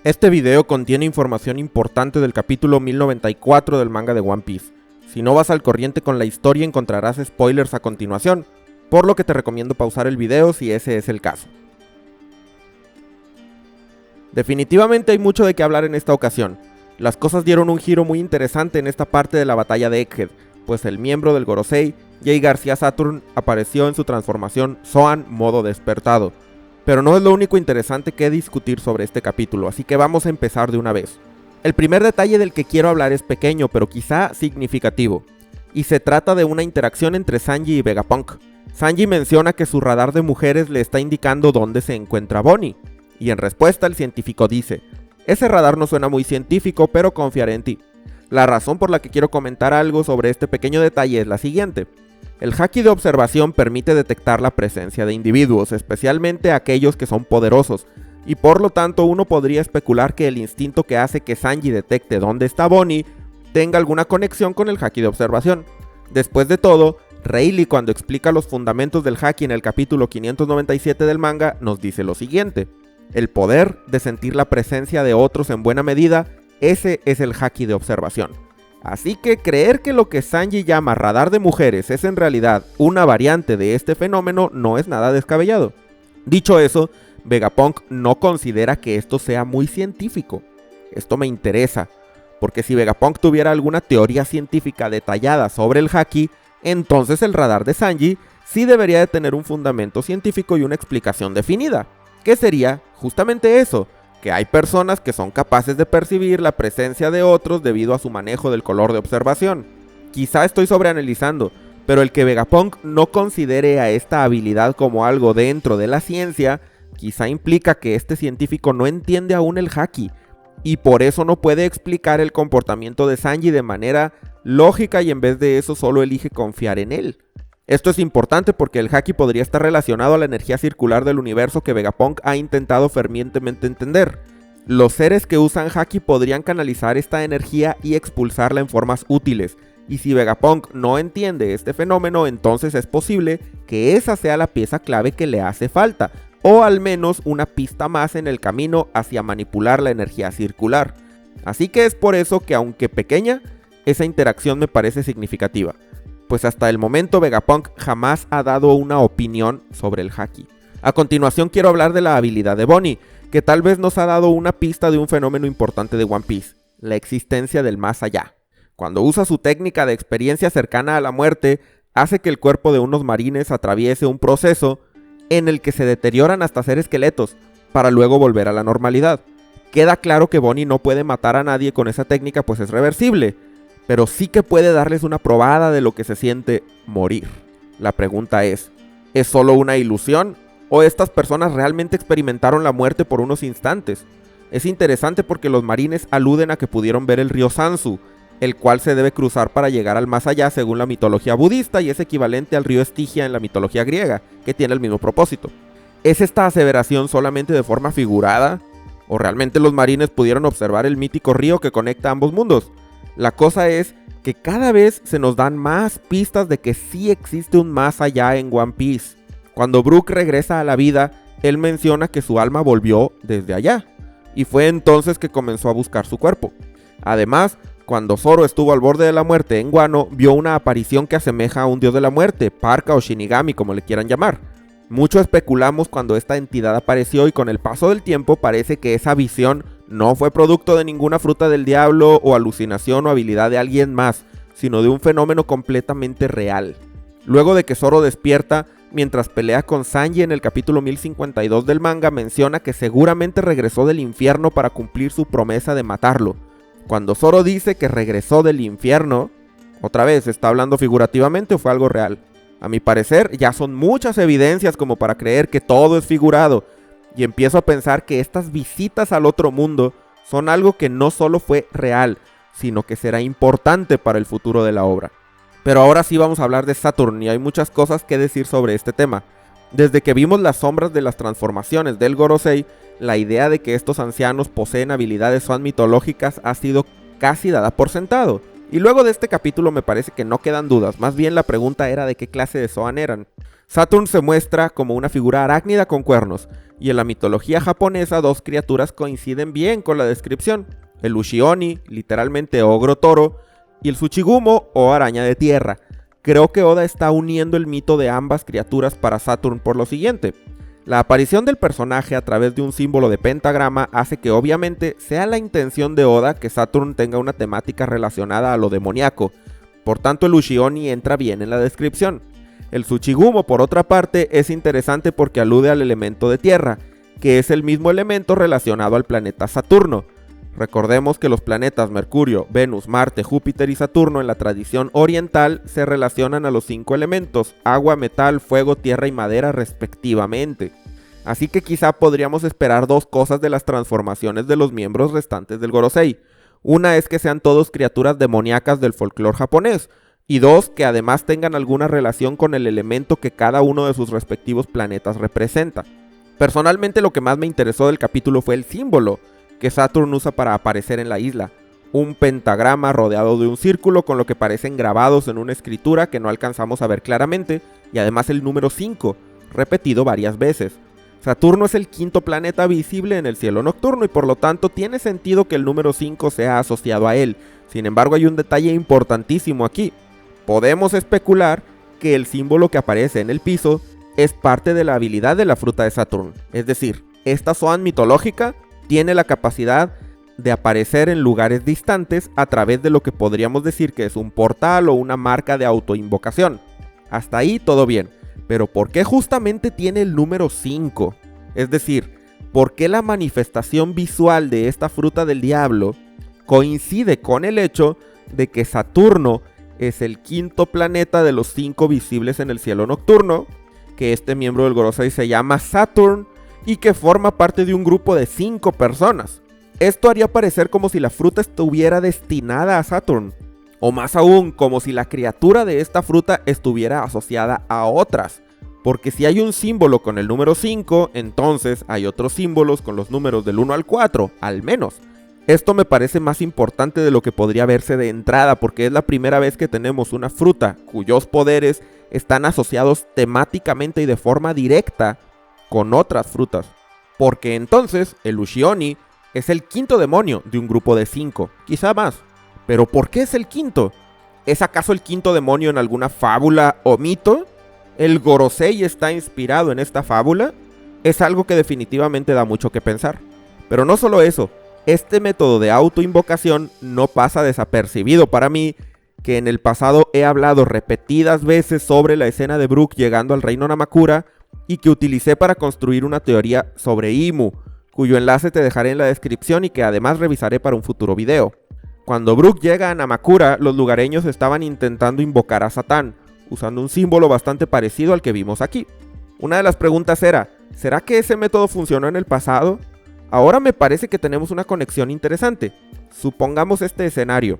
Este video contiene información importante del capítulo 1094 del manga de One Piece. Si no vas al corriente con la historia encontrarás spoilers a continuación, por lo que te recomiendo pausar el video si ese es el caso. Definitivamente hay mucho de qué hablar en esta ocasión. Las cosas dieron un giro muy interesante en esta parte de la batalla de Egghead, pues el miembro del Gorosei, Jay García Saturn, apareció en su transformación Zoan modo despertado. Pero no es lo único interesante que discutir sobre este capítulo, así que vamos a empezar de una vez. El primer detalle del que quiero hablar es pequeño, pero quizá significativo, y se trata de una interacción entre Sanji y Vegapunk. Sanji menciona que su radar de mujeres le está indicando dónde se encuentra Bonnie, y en respuesta el científico dice: ese radar no suena muy científico, pero confiaré en ti. La razón por la que quiero comentar algo sobre este pequeño detalle es la siguiente. El haki de observación permite detectar la presencia de individuos, especialmente aquellos que son poderosos, y por lo tanto uno podría especular que el instinto que hace que Sanji detecte dónde está Bonnie tenga alguna conexión con el haki de observación. Después de todo, Rayleigh, cuando explica los fundamentos del haki en el capítulo 597 del manga, nos dice lo siguiente: el poder de sentir la presencia de otros en buena medida, ese es el haki de observación. Así que creer que lo que Sanji llama radar de mujeres es en realidad una variante de este fenómeno no es nada descabellado. Dicho eso, Vegapunk no considera que esto sea muy científico. Esto me interesa, porque si Vegapunk tuviera alguna teoría científica detallada sobre el haki, entonces el radar de Sanji sí debería de tener un fundamento científico y una explicación definida, que sería justamente eso: que hay personas que son capaces de percibir la presencia de otros debido a su manejo del color de observación. Quizá estoy sobreanalizando, pero el que Vegapunk no considere a esta habilidad como algo dentro de la ciencia, quizá implica que este científico no entiende aún el haki, y por eso no puede explicar el comportamiento de Sanji de manera lógica y en vez de eso solo elige confiar en él. Esto es importante porque el haki podría estar relacionado a la energía circular del universo que Vegapunk ha intentado fervientemente entender. Los seres que usan haki podrían canalizar esta energía y expulsarla en formas útiles, y si Vegapunk no entiende este fenómeno, entonces es posible que esa sea la pieza clave que le hace falta, o al menos una pista más en el camino hacia manipular la energía circular. Así que es por eso que, aunque pequeña, esa interacción me parece significativa, pues hasta el momento Vegapunk jamás ha dado una opinión sobre el haki. A continuación quiero hablar de la habilidad de Bonnie, que tal vez nos ha dado una pista de un fenómeno importante de One Piece: la existencia del más allá. Cuando usa su técnica de experiencia cercana a la muerte, hace que el cuerpo de unos marines atraviese un proceso en el que se deterioran hasta ser esqueletos, para luego volver a la normalidad. Queda claro que Bonnie no puede matar a nadie con esa técnica, pues es reversible, pero sí que puede darles una probada de lo que se siente morir. La pregunta ¿es solo una ilusión? ¿O estas personas realmente experimentaron la muerte por unos instantes? Es interesante porque los marines aluden a que pudieron ver el río Sansu, el cual se debe cruzar para llegar al más allá según la mitología budista y es equivalente al río Estigia en la mitología griega, que tiene el mismo propósito. ¿Es esta aseveración solamente de forma figurada? ¿O realmente los marines pudieron observar el mítico río que conecta ambos mundos? La cosa es que cada vez se nos dan más pistas de que sí existe un más allá en One Piece. Cuando Brook regresa a la vida, él menciona que su alma volvió desde allá, y fue entonces que comenzó a buscar su cuerpo. Además, cuando Zoro estuvo al borde de la muerte en Wano, vio una aparición que asemeja a un dios de la muerte, Parka o Shinigami, como le quieran llamar. Mucho especulamos cuando esta entidad apareció y con el paso del tiempo parece que esa visión no fue producto de ninguna fruta del diablo o alucinación o habilidad de alguien más, sino de un fenómeno completamente real. Luego de que Zoro despierta, mientras pelea con Sanji en el capítulo 1052 del manga, menciona que seguramente regresó del infierno para cumplir su promesa de matarlo. Cuando Zoro dice que regresó del infierno, otra vez, ¿está hablando figurativamente o fue algo real? A mi parecer, ya son muchas evidencias como para creer que todo es figurado, y empiezo a pensar que estas visitas al otro mundo son algo que no solo fue real, sino que será importante para el futuro de la obra. Pero ahora sí vamos a hablar de Saturn y hay muchas cosas que decir sobre este tema. Desde que vimos las sombras de las transformaciones del Gorosei, la idea de que estos ancianos poseen habilidades Zoan mitológicas ha sido casi dada por sentado. Y luego de este capítulo me parece que no quedan dudas, más bien la pregunta era de qué clase de Zoan eran. Saturn se muestra como una figura arácnida con cuernos, y en la mitología japonesa dos criaturas coinciden bien con la descripción: el Ushi-Oni, literalmente ogro toro, y el Tsuchigumo o araña de tierra. Creo que Oda está uniendo el mito de ambas criaturas para Saturn por lo siguiente: la aparición del personaje a través de un símbolo de pentagrama hace que obviamente sea la intención de Oda que Saturn tenga una temática relacionada a lo demoníaco, por tanto el Ushi-Oni entra bien en la descripción. El Tsuchigumo, por otra parte, es interesante porque alude al elemento de tierra, que es el mismo elemento relacionado al planeta Saturno. Recordemos que los planetas Mercurio, Venus, Marte, Júpiter y Saturno en la tradición oriental se relacionan a los 5 elementos: agua, metal, fuego, tierra y madera respectivamente. Así que quizá podríamos esperar dos cosas de las transformaciones de los miembros restantes del Gorosei. Una es que sean todos criaturas demoníacas del folclore japonés, y dos, que además tengan alguna relación con el elemento que cada uno de sus respectivos planetas representa. Personalmente lo que más me interesó del capítulo fue el símbolo que Saturn usa para aparecer en la isla: un pentagrama rodeado de un círculo con lo que parecen grabados en una escritura que no alcanzamos a ver claramente, y además el número 5, repetido varias veces. Saturno es el quinto planeta visible en el cielo nocturno y por lo tanto tiene sentido que el número 5 sea asociado a él. Sin embargo, hay un detalle importantísimo aquí. Podemos especular que el símbolo que aparece en el piso es parte de la habilidad de la fruta de Saturn. Es decir, esta Zoan mitológica tiene la capacidad de aparecer en lugares distantes a través de lo que podríamos decir que es un portal o una marca de autoinvocación. Hasta ahí todo bien, pero ¿por qué justamente tiene el número 5? Es decir, ¿por qué la manifestación visual de esta fruta del diablo coincide con el hecho de que Saturno es el quinto planeta de los 5 visibles en el cielo nocturno, que este miembro del Gorosei se llama Saturn y que forma parte de un grupo de 5 personas? Esto haría parecer como si la fruta estuviera destinada a Saturn, o más aún, como si la criatura de esta fruta estuviera asociada a otras, porque si hay un símbolo con el número 5, entonces hay otros símbolos con los números del 1 al 4, al menos. Esto me parece más importante de lo que podría verse de entrada, porque es la primera vez que tenemos una fruta cuyos poderes están asociados temáticamente y de forma directa con otras frutas. Porque entonces el Ushi-Oni es el quinto demonio de un grupo de 5, quizá más. Pero ¿por qué es el quinto? ¿Es acaso el quinto demonio en alguna fábula o mito? ¿El Gorosei está inspirado en esta fábula? Es algo que definitivamente da mucho que pensar. Pero no solo eso. Este método de autoinvocación no pasa desapercibido para mí, que en el pasado he hablado repetidas veces sobre la escena de Brook llegando al reino Namakura y que utilicé para construir una teoría sobre Imu, cuyo enlace te dejaré en la descripción y que además revisaré para un futuro video. Cuando Brook llega a Namakura, los lugareños estaban intentando invocar a Satán, usando un símbolo bastante parecido al que vimos aquí. Una de las preguntas era, ¿será que ese método funcionó en el pasado? Ahora me parece que tenemos una conexión interesante. Supongamos este escenario,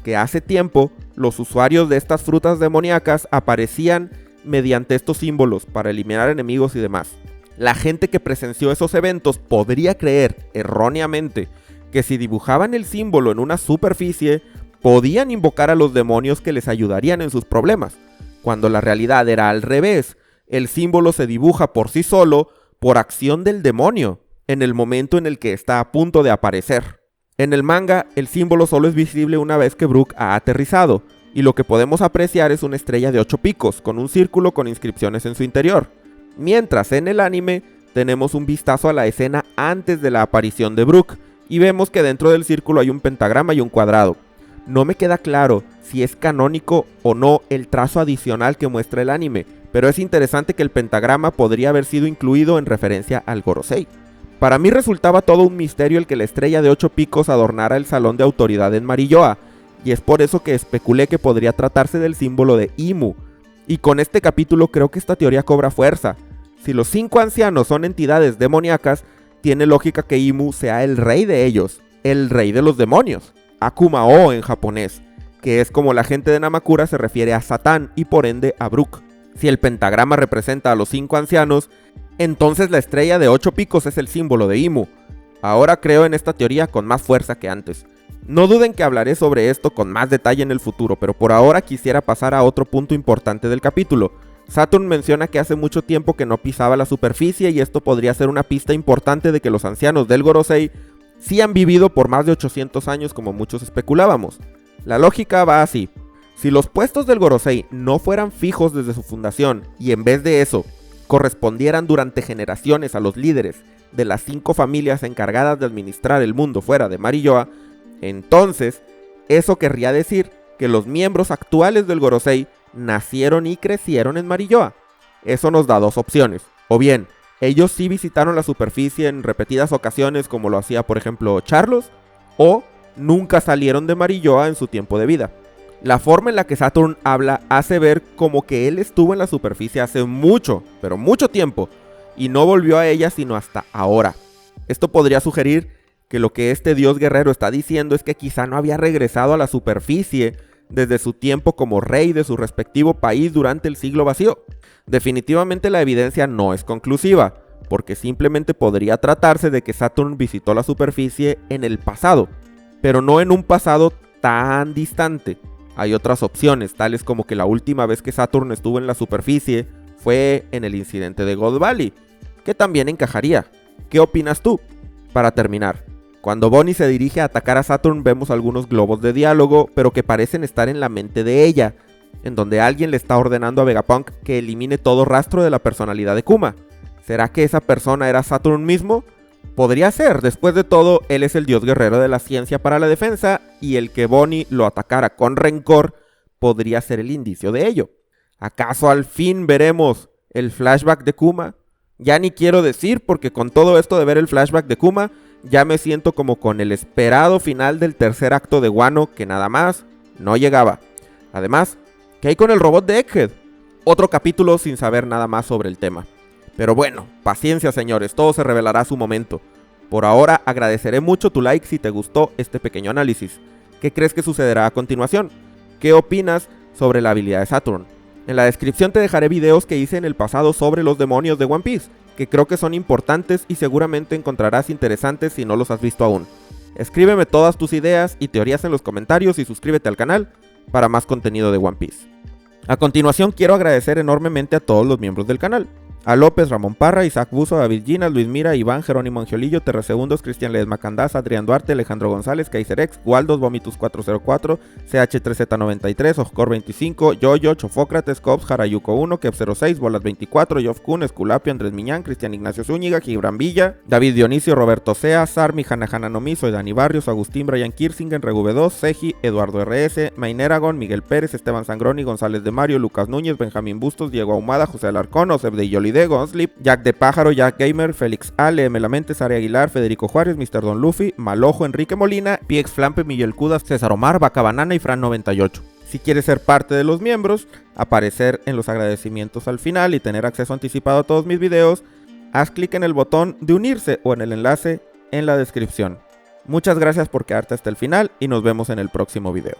que hace tiempo los usuarios de estas frutas demoníacas aparecían mediante estos símbolos para eliminar enemigos y demás. La gente que presenció esos eventos podría creer, erróneamente, que si dibujaban el símbolo en una superficie, podían invocar a los demonios que les ayudarían en sus problemas, cuando la realidad era al revés. El símbolo se dibuja por sí solo por acción del demonio, en el momento en el que está a punto de aparecer. En el manga, el símbolo solo es visible una vez que Brook ha aterrizado, y lo que podemos apreciar es una estrella de 8 picos, con un círculo con inscripciones en su interior. Mientras en el anime, tenemos un vistazo a la escena antes de la aparición de Brook, y vemos que dentro del círculo hay un pentagrama y un cuadrado. No me queda claro si es canónico o no el trazo adicional que muestra el anime, pero es interesante que el pentagrama podría haber sido incluido en referencia al Gorosei. Para mí resultaba todo un misterio el que la estrella de 8 picos adornara el salón de autoridad en Marilloa, y es por eso que especulé que podría tratarse del símbolo de Imu. Y con este capítulo creo que esta teoría cobra fuerza. Si los 5 ancianos son entidades demoníacas, tiene lógica que Imu sea el rey de ellos, el rey de los demonios, Akuma-o en japonés, que es como la gente de Namakura se refiere a Satán y por ende a Brook. Si el pentagrama representa a los 5 ancianos, entonces la estrella de 8 picos es el símbolo de Imu. Ahora creo en esta teoría con más fuerza que antes. No duden que hablaré sobre esto con más detalle en el futuro, pero por ahora quisiera pasar a otro punto importante del capítulo, Saturn menciona que hace mucho tiempo que no pisaba la superficie y esto podría ser una pista importante de que los ancianos del Gorosei sí han vivido por más de 800 años como muchos especulábamos. La lógica va así: si los puestos del Gorosei no fueran fijos desde su fundación y en vez de eso correspondieran durante generaciones a los líderes de las 5 familias encargadas de administrar el mundo fuera de Marilloa, entonces eso querría decir que los miembros actuales del Gorosei nacieron y crecieron en Marilloa. Eso nos da dos opciones: o bien ellos sí visitaron la superficie en repetidas ocasiones como lo hacía por ejemplo Charlos, o nunca salieron de Marilloa en su tiempo de vida. La forma en la que Saturn habla hace ver como que él estuvo en la superficie hace mucho, pero mucho tiempo, y no volvió a ella sino hasta ahora. Esto podría sugerir que lo que este dios guerrero está diciendo es que quizá no había regresado a la superficie desde su tiempo como rey de su respectivo país durante el siglo vacío. Definitivamente la evidencia no es conclusiva, porque simplemente podría tratarse de que Saturn visitó la superficie en el pasado, pero no en un pasado tan distante. Hay otras opciones, tales como que la última vez que Saturn estuvo en la superficie fue en el incidente de God Valley, que también encajaría. ¿Qué opinas tú? Para terminar, cuando Bonnie se dirige a atacar a Saturn vemos algunos globos de diálogo, pero que parecen estar en la mente de ella, en donde alguien le está ordenando a Vegapunk que elimine todo rastro de la personalidad de Kuma. ¿Será que esa persona era Saturn mismo? Podría ser, después de todo, él es el dios guerrero de la ciencia para la defensa, y el que Bonnie lo atacara con rencor podría ser el indicio de ello. ¿Acaso al fin veremos el flashback de Kuma? Ya ni quiero decir, porque con todo esto de ver el flashback de Kuma, ya me siento como con el esperado final del tercer acto de Wano, que nada más no llegaba. Además, ¿qué hay con el robot de Egghead? Otro capítulo sin saber nada más sobre el tema. Pero bueno, paciencia señores, todo se revelará a su momento. Por ahora agradeceré mucho tu like si te gustó este pequeño análisis. ¿Qué crees que sucederá a continuación? ¿Qué opinas sobre la habilidad de Saturn? En la descripción te dejaré videos que hice en el pasado sobre los demonios de One Piece, que creo que son importantes y seguramente encontrarás interesantes si no los has visto aún. Escríbeme todas tus ideas y teorías en los comentarios y suscríbete al canal para más contenido de One Piece. A continuación quiero agradecer enormemente a todos los miembros del canal. A López, Ramón Parra, Isaac Buzo, David Ginas, Luis Mira, Iván, Jerónimo Angiolillo, Terre Segundos, Cristian Ledesma Candás, Adrián Duarte, Alejandro González, Kaiser Waldos, Vomitus 404, CH3Z93, Oscor 25, Yoyo, Chofócrates, Cops, Jarayuco 1, Kep 06, Bolas 24, Yof Kun, Esculapio, Andrés Miñán, Cristian Ignacio Zúñiga, Gibran Villa, David Dionisio, Roberto Sea, Sarmi, Hanahana Nomi, soy Dani Barrios, Agustín, Brian Kirsingen, Regube2, Seji, Eduardo RS, Maineragon, Miguel Pérez, Esteban Sangroni, González de Mario, Lucas Núñez, Benjamín Bustos, Diego Ahumada, José Alarcón, Osef de Yoli de Gonslip, Jack de Pájaro, Jack Gamer, Félix Ale, M. Lamentes, Sara Aguilar, Federico Juárez, Mr. Don Luffy, Malojo, Enrique Molina, PX Flampe, Miguel Cudas, César Omar, Vaca Banana y Fran 98. Si quieres ser parte de los miembros, aparecer en los agradecimientos al final y tener acceso anticipado a todos mis videos, haz clic en el botón de unirse o en el enlace en la descripción. Muchas gracias por quedarte hasta el final y nos vemos en el próximo video.